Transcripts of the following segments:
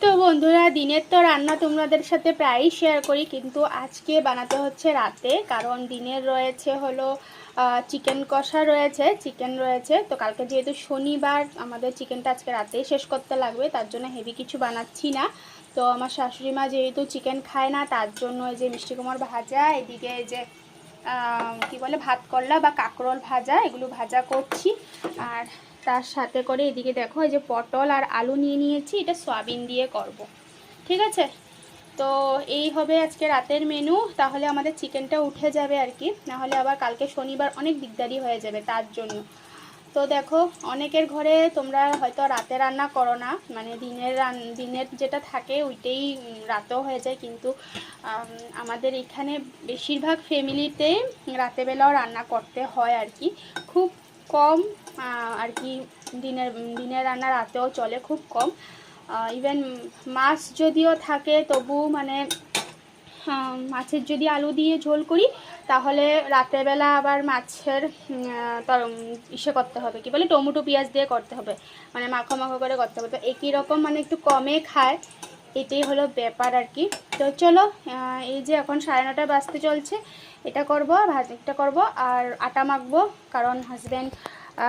তো বন্ধুরা, দিনের তো রান্না তোমাদের সাথে প্রায়ই শেয়ার করি, কিন্তু আজকে বানাতে হচ্ছে রাতে। কারণ দিনের রয়েছে হলো চিকেন কষা রয়েছে, চিকেন রয়েছে। তো কালকে যেহেতু শনিবার, আমাদের চিকেনটা আজকে রাতেই শেষ করতে লাগবে, তার জন্য হেভি কিছু বানাচ্ছি না। তো আমার শাশুড়ি মা যেহেতু চিকেন খায় না, তার জন্য এই যে মিষ্টি কুমড় ভাজা, এদিকে এই যে কি বলে ভাত করলা বা কাঁকরোল ভাজা, এগুলো ভাজা করছি। আর তার সাথে করে এদিকে দেখো এই যে পটল আর আলু নিয়ে নিয়েছি, এটা সয়াবিন দিয়ে করব। ঠিক আছে, তো এই হবে আজকে রাতের মেনু। তাহলে আমাদের চিকেনটা উঠে যাবে আর কি, নাহলে আবার কালকে শনিবার অনেক দিকদারি হয়ে যাবে, তার জন্য। তো দেখো, অনেকের ঘরে তোমরা হয়তো রাতে রান্না করো না, মানে দিনের যেটা থাকে ওইটাই রাতেও হয়ে যায়, কিন্তু আমাদের এখানে বেশিরভাগ ফ্যামিলিতে রাতেবেলাও রান্না করতে হয় আর কি। খুব কম আর কি, দিনের রান্না রাতেও চলে, খুব কম। ইভেন মাছ যদিও থাকে, তবু মানে মাছের যদি আলু দিয়ে ঝোল করি, তাহলে রাতেরবেলা আবার মাছের ইসে করতে হবে, কি বলে টমেটো পেঁয়াজ দিয়ে করতে হবে, মানে মাখো মাখো করে করতে হবে। তো একই রকম মানে একটু কমে খায়, এটাই হলো ব্যাপার আর কি। তো চলো, এই যে এখন 9:30 বাজতে চলছে, এটা করব, ভাজিটা করব আর আটা মাখবো, কারণ হাজব্যান্ড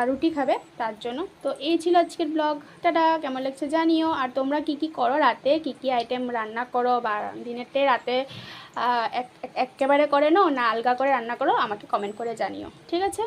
রুটি খাবে, তার জন্য। তো এই ছিল আজকের ব্লগ। টাটা, কেমন লাগছে জানিও। আর তোমরা কি কি করো রাতে, কি কি আইটেম রান্না করো, বা দিনেরতে রাতে একেবারে করে নাও না আলগা করে রান্না করো, আমাকে কমেন্ট করে জানিও। ঠিক আছে।